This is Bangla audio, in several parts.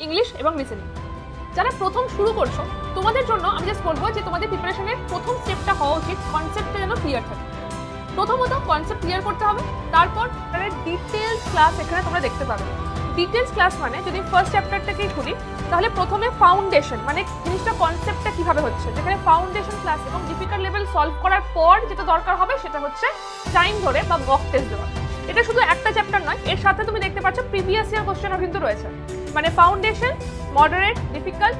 ইংলিশ এবং লিসেনিং। যারা প্রথম শুরু করছো তোমাদের জন্য আমি জাস্ট বলবো যে তোমাদের প্রিপারেশনের প্রথম স্টেপটা হওয়া উচিত কনসেপ্টটা যেন ক্লিয়ার থাকে। প্রথমত কনসেপ্ট ক্লিয়ার করতে হবে, তারপর ডিটেলস ক্লাস এখানে তোমরা দেখতে পাবে। ডিটেলস ক্লাস মানে যদি ফার্স্ট চ্যাপ্টারটাকেই খুলি তাহলে প্রথমে ফাউন্ডেশন মানে জিনিসটা কনসেপ্টটা কিভাবে হচ্ছে, যেখানে ফাউন্ডেশন ক্লাস এবং ডিফিকাল্ট লেভেল সলভ করার পর যেটা দরকার হবে সেটা হচ্ছে টাইম ধরে বা মক টেস্ট দেওয়া। এটা শুধু একটা চ্যাপ্টার নয়, এর সাথে তুমি দেখতে পাচ্ছ প্রিভিয়াস ইয়ার কোশ্চেনও কিন্তু রয়েছে, মানে foundation, moderate, difficult.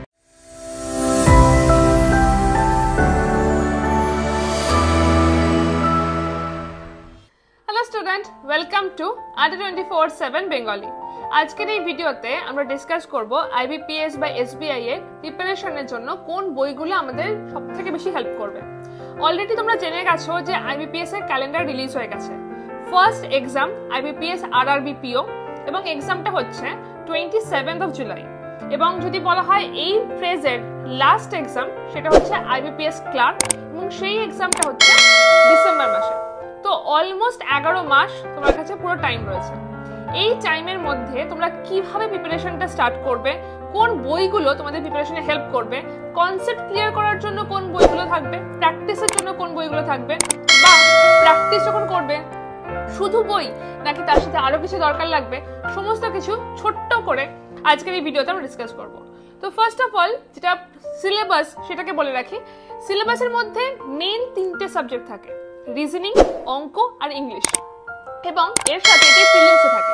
Hello student, welcome to Under 24/7 Bengali. আজকের এই ভিডিওতে আমরা ডিসকাস করব IBPS বা SBI এর প্রিপারেশনের জন্য কোন বইগুলো আমাদের সবথেকে বেশি হেল্প করবে। অলরেডি তোমরা জেনে গেছো যে IBPS এর ক্যালেন্ডার রিলিজ হয়ে গেছে। ফার্স্ট এক্সাম IBPS RRBPO এবং এক্সামটা হচ্ছে 27 জুলাই, এবং যদি বলা হয় এই ফেজের লাস্ট এক্সাম সেটা হচ্ছে IBPS ক্লার্ক, এবং সেই এক্সামটা হচ্ছে ডিসেম্বর মাসে। তো অলমোস্ট 11 মাস তোমার কাছে পুরো টাইম রয়েছে। এই টাইমের মধ্যে তোমরা কিভাবে প্রিপারেশনটা স্টার্ট করবে, কোন বইগুলো তোমাদের প্রিপারেশনে হেল্প করবে, কনসেপ্ট ক্লিয়ার করার জন্য কোন বইগুলো থাকবে, প্র্যাকটিসের জন্য কোন বইগুলো থাকবে, বা প্র্যাকটিস যখন করবে শুধু বই নাকি তার সাথে আরো কিছু দরকার লাগবে, সমস্ত কিছু ছোট্ট করে আজকের এই ভিডিওতে আমরা ডিসকাস করব। তো ফার্স্ট অফ অল যেটা সিলেবাস সেটাকে বলে রাখি। সিলেবাসের মধ্যে মেইন 3টে সাবজেক্ট থাকে, রিজনিং, অঙ্ক আর ইংলিশ, এবং এর সাথে এটি প্রিলিমসে থাকে।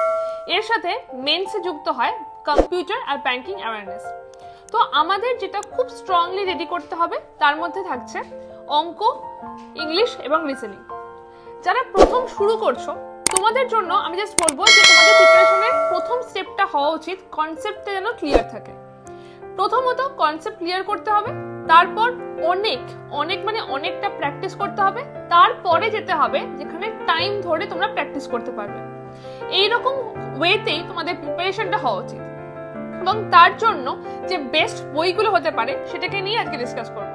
এর সাথে মেন্সে যুক্ত হয় কম্পিউটার আর ব্যাংকিং অ্যাওয়ারনেস। তো আমাদের যেটা খুব স্ট্রংলি রেডি করতে হবে তার মধ্যে থাকছে অঙ্ক, ইংলিশ এবং লিসেনিং। যারা প্রথম শুরু করছো তোমাদের জন্য আমি জাস্ট বলবো যে তোমাদের প্রিপারেশনের প্রথম স্টেপটা হওয়া উচিত কনসেপ্টটা যেন ক্লিয়ার থাকে। প্রথমত কনসেপ্ট ক্লিয়ার করতে হবে, তারপর অনেকটা প্র্যাকটিস করতে হবে, তারপরে যেতে হবে যেখানে টাইম ধরে তোমরা প্র্যাকটিস করতে পারবে। এইরকম ওয়েতেই তোমাদের প্রিপারেশনটা হওয়া উচিত, এবং তার জন্য যে বেস্ট বইগুলো হতে পারে সেটাকে নিয়ে আজকে ডিসকাস করব।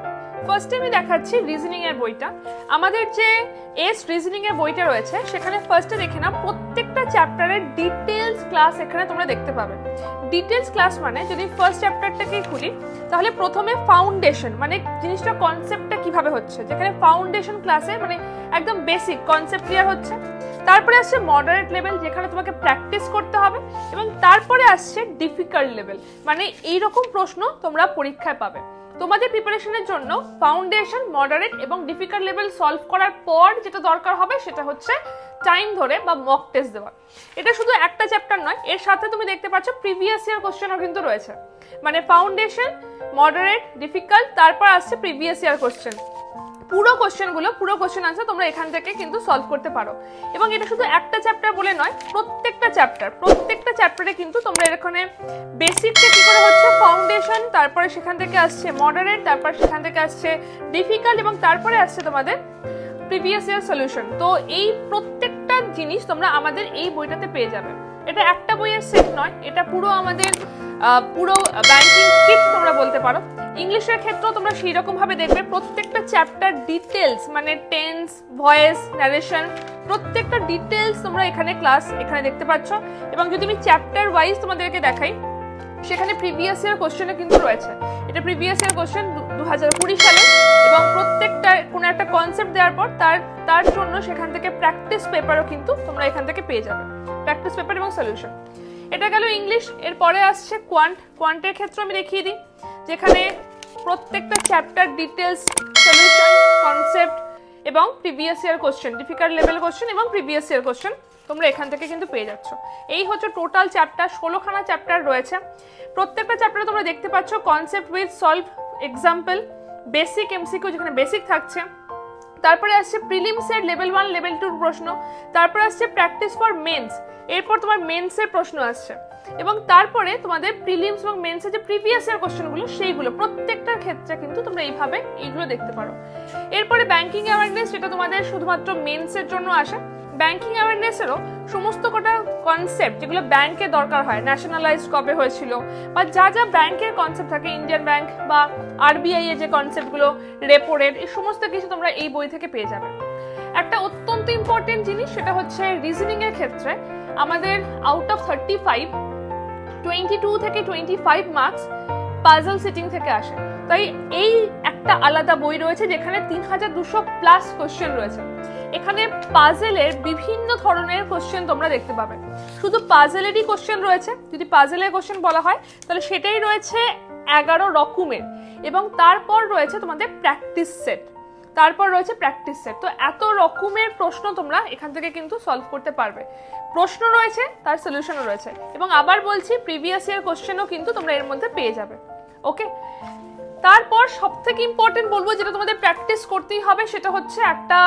ফার্স্টে আমি দেখাচ্ছি রিজনিং এর বইটা। আমাদের যে রিজনিং এর বইটা রয়েছে সেখানে ফার্স্টে দেখে না প্রত্যেকটা চ্যাপ্টারের ডিটেলস ক্লাস এখানে তোমরা দেখতে পাবে। ডিটেলস ক্লাস মানে যদি ফার্স্ট চ্যাপ্টারটাকেই খুলি তাহলে প্রথমে ফাউন্ডেশন মানে জিনিসটা কনসেপ্টটা কিভাবে হচ্ছে, যেখানে ফাউন্ডেশন ক্লাসে মানে একদম বেসিক কনসেপ্ট ক্লিয়ার হচ্ছে। তারপরে আসছে মডারেট লেভেল, যেখানে তোমাকে প্র্যাকটিস করতে হবে, এবং তারপরে আসছে ডিফিকাল্ট লেভেল, মানে এইরকম প্রশ্ন তোমরা পরীক্ষায় পাবে। তোমাদের প্রিপারেশনের জন্য ফাউন্ডেশন, মডারেট এবং ডিফিকাল্ট লেভেল সলভ করার পর যেটা দরকার হবে সেটা হচ্ছে টাইম ধরে বা মক টেস্ট দেওয়া। এটা শুধু একটা চ্যাপ্টার নয়, এর সাথে তুমি দেখতে পাচ্ছ প্রিভিয়াস ইয়ার কোশ্চেনও কিন্তু রয়েছে, মানে ফাউন্ডেশন, মডারেট, ডিফিকাল্ট, তারপর আসছে প্রিভিয়াস ইয়ার কোশ্চেন। পুরো কোশ্চেন আনসার তোমরা এখান থেকে কিন্তু সলভ করতে পারো। এবং এটা শুধু একটা চ্যাপ্টার বলে নয়, প্রত্যেকটা চ্যাপ্টারে কিন্তু তোমরা এখানে বেসিকটা কি করে হচ্ছে ফাউন্ডেশন, তারপরে সেখান থেকে আসছে মডারেট, তারপর সেখান থেকে আসছে ডিফিকাল্ট, এবং তারপরে আসছে তোমাদের প্রিভিয়াস ইয়ার সলিউশন। তো এই প্রত্যেকটা জিনিস তোমরা আমাদের এই বইটাতে পেয়ে যাবে। এটা একটা বইয়ের সেট নয়, এটা পুরো আমাদের পুরো ব্যাংকিং কিট তোমরা বলতে পারো। ইংলিশের ক্ষেত্রেও তোমরা সেই রকম ভাবে দেখবে প্রত্যেকটা চ্যাপ্টার ডিটেলস মানে টেন্স, ভয়েস, ন্যারেশন, প্রত্যেকটা ডিটেলস তোমরা এখানে দেখতে পাচ্ছ। এবং যদি আমি চ্যাপ্টার ওয়াইজ তোমাদেরকে দেখাই সেখানে প্রিভিয়াস ইয়ার কোশ্চেনও কিন্তু রয়েছে। এটা প্রিভিয়াস ইয়ার কোশ্চেন 2020 সালে, এবং প্রত্যেকটা কোনো একটা কনসেপ্ট দেওয়ার পর তার জন্য সেখান থেকে প্র্যাকটিস পেপারও কিন্তু তোমরা এখান থেকে পেয়ে যাবে, প্র্যাকটিস পেপার এবং সলিউশন। এটা গেল ইংলিশ। এর পরে আসছে কোয়ান্টের ক্ষেত্রে আমি দেখিয়ে দিই, যেখানে প্রত্যেকটা চ্যাপ্টার ডিটেলস, সলিউশন, কনসেপ্ট এবং previous year question, difficult level question এবং প্রিভিয়াস ইয়ার কোশ্চেন তোমরা এখান থেকে কিন্তু পেয়ে যাচ্ছ। এই হচ্ছে টোটাল চ্যাপ্টার, 16খানা চ্যাপ্টার রয়েছে। প্রত্যেকটা চ্যাপ্টারে তোমরা দেখতে পাচ্ছ concept with solve, example, basic, MCQ যেখানে বেসিক থাকছে, তারপরে আসছে প্রিলিমসের লেভেল 1, লেভেল 2 প্রশ্ন, তারপরে আসছে প্র্যাকটিস ফর মেন্স, এরপর তোমার মেন্সের প্রশ্ন আসছে, এবং তারপরে তোমাদের প্রিলিমস এবং মেন্সের যে প্রিভিয়াস ইয়ার কোশ্চেনগুলো সেইগুলো প্রত্যেকটার ক্ষেত্রে কিন্তু তোমরা এইগুলো দেখতে পারো। এরপরে ব্যাংকিং অ্যাওয়ারনেস, যেটা তোমাদের শুধুমাত্র মেন্সের জন্য আসে। ব্যাংকিং অ্যাওয়ারনেসেরও সমস্ত কটা কনসেপ্ট যেগুলো ব্যাংকে দরকার হয়, ন্যাশনালাইজ কবে হয়েছিল বা যা ব্যাংকের কনসেপ্ট থাকে, ইন্ডিয়ান ব্যাংক বা RBI এর যে কনসেপ্টগুলো, রেপো রেট, এই সমস্ত কিছু তোমরা এই বই থেকে পেয়ে যাবে। একটা অত্যন্ত ইম্পর্টেন্ট জিনিস সেটা হচ্ছে রিজনিং এর ক্ষেত্রে আমাদের আউট অফ 35 22 থেকে 25 মার্কস পাজল সিটিং থেকে আসে। তাই এই একটা আলাদা বই রয়েছে যেখানে 3200 প্লাস কোশ্চেন রয়েছে। এখানে পাজেলের বিভিন্ন ধরনের কোশ্চেন তোমরা দেখতে পাবে। শুধু পাজেলেরই কোশ্চেন রয়েছে, যদি পাজেলের কোশ্চেন বলা হয় তাহলে সেটাই রয়েছে 11 রকমের, এবং তারপর রয়েছে তোমাদের প্র্যাকটিস সেট, তো এত রকমের প্রশ্ন তোমরা এখান থেকে কিন্তু সলভ করতে পারবে। প্রশ্ন রয়েছে, তার সলিউশনও রয়েছে, এবং আবার বলছি প্রিভিয়াস ইয়ার কোশ্চেনও কিন্তু তোমরা এর মধ্যে পেয়ে যাবে। ওকে, তারপর সবথেকে ইম্পর্টেন্ট বলবো যেটা তোমাদের প্র্যাকটিস করতেই হবে, সেটা হচ্ছে একটা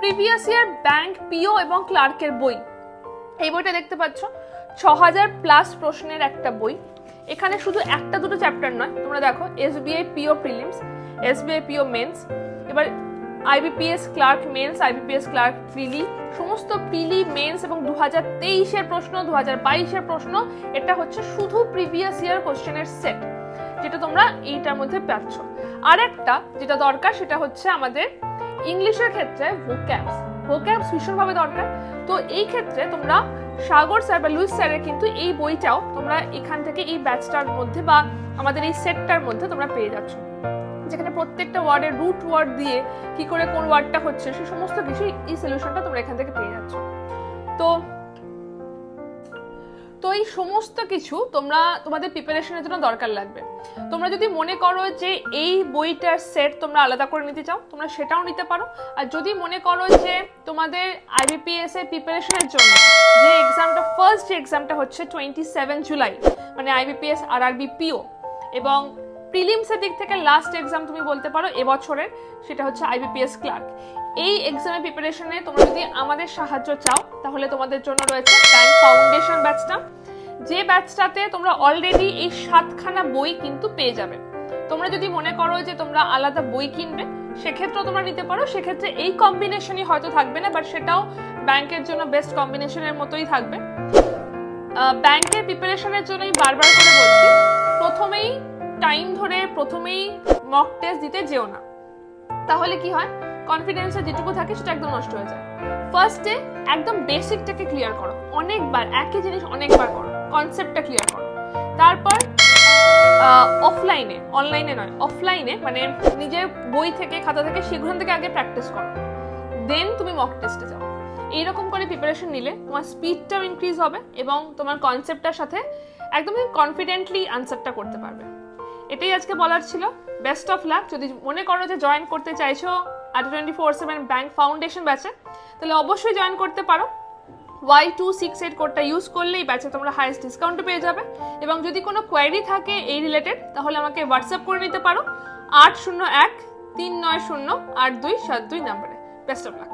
প্রিভিয়াস ইয়ার ব্যাংক পিও এবং ক্লার্কের বই। এই বইটা দেখতে পাচ্ছ 6000 প্লাস প্রশ্নের একটা বই। এখানে শুধু একটা দুটো চ্যাপ্টার নয়, তোমরা দেখো SBI PO prelims, SBI PO mains, এবার IBPS clerk mains, IBPS clerk prelim, সমস্ত প্রিলি মেন্স এবং 2023 প্রশ্ন, 2022 প্রশ্ন। এটা হচ্ছে শুধু প্রিভিয়াস ইয়ার কোশ্চেনের সেট, যেটা তোমরা এইটার মধ্যে পাচ্ছ। আর একটা যেটা দরকার সেটা হচ্ছে আমাদের ইংলিশের ক্ষেত্রে ভোক্যাবস ভীষণভাবে দরকার। তো এই ক্ষেত্রে তোমরা সাগর স্যার বা লুইস স্যারের কিন্তু এই বইটাও তোমরা এখান থেকে এই ব্যাচটার মধ্যে বা আমাদের এই সেটটার মধ্যে তোমরা পেয়ে যাচ্ছ, যেখানে প্রত্যেকটা ওয়ার্ডের রুট ওয়ার্ড দিয়ে কি করে কোন ওয়ার্ডটা হচ্ছে সেই সমস্ত কিছু এই সলিউশনটা তোমরা এখান থেকে পেয়ে যাচ্ছ। তো এই সমস্ত কিছু তোমাদের প্রিপারেশনের জন্য দরকার লাগবে। তোমরা যদি মনে করো যে এই বইটার সেট তোমরা আলাদা করে নিতে চাও, তোমরা সেটাও নিতে পারো। আর যদি মনে করো যে তোমাদের আইবিপিএস এর প্রিপারেশনের জন্য যে এক্সামটা ফার্স্ট যে এক্সামটা হচ্ছে 27 জুলাই, মানে আইবিপিএস আরআরবি পিও, এবং প্রিলিমসের দিক থেকে লাস্ট এক্সাম তুমি বলতে পারো এবছরের, সেটা হচ্ছে আইবিপিএস ক্লার্ক। এই এক্সামের প্রিপারেশনে তোমরা যদি আমাদের সাহায্য চাও তাহলে তোমাদের জন্য রয়েছে ব্যাংক ফাউন্ডেশন ব্যাচটা, যে ব্যাচটাতে তোমরা অলরেডি এই 7খানা বই কিন্তু পেয়ে যাবে। তোমরা যদি মনে করো যে তোমরা আলাদা বই কিনবে সেক্ষেত্রেও তোমরা নিতে পারো, সেক্ষেত্রে এই কম্বিনেশনই হয়তো থাকবে না, বাট সেটাও ব্যাংকের জন্য বেস্ট কম্বিনেশনের মতোই থাকবে। ব্যাংকের প্রিপারেশনের জন্যই বারবার করে বলছি, প্রথমেই টাইম ধরে প্রথমেই মক টেস্ট দিতে যেও না, তাহলে কি হয় কনফিডেন্সের যেটুকু থাকে সেটা একদম নষ্ট হয়ে যায়। ফার্স্টে একদম বেসিকটাকে ক্লিয়ার করো, অনেকবার একই জিনিস অনেকবার করো, কনসেপ্টটা ক্লিয়ার করো। তারপর অফলাইনে, অনলাইনে নয়, অফলাইনে মানে নিজের বই থেকে খাতা থেকে সেগুলো থেকে আগে প্র্যাকটিস করো, দেন তুমি মক টেস্টে যাও। এইরকম করে প্রিপারেশন নিলে তোমার স্পিডটাও ইনক্রিজ হবে এবং তোমার কনসেপ্টটার সাথে একদম কনফিডেন্টলি আনসারটা করতে পারবে। এটাই আজকে বলার ছিল। Best of luck. যদি মনে করো যে জয়েন করতে চাইছো ADA24/7 ব্যাংক ফাউন্ডেশন ব্যাচে, তাহলে অবশ্যই জয়েন করতে পারো। Y268 কোডটা ইউজ করলে এই ব্যাচে তোমরা হাইয়েস্ট ডিসকাউন্ট পেয়ে যাবে। এবং যদি কোনো কোয়েরি থাকে এই রিলেটেড তাহলে আমাকে হোয়াটসঅ্যাপ করে নিতে পারো 801-390-8272 নাম্বারে। Best of luck.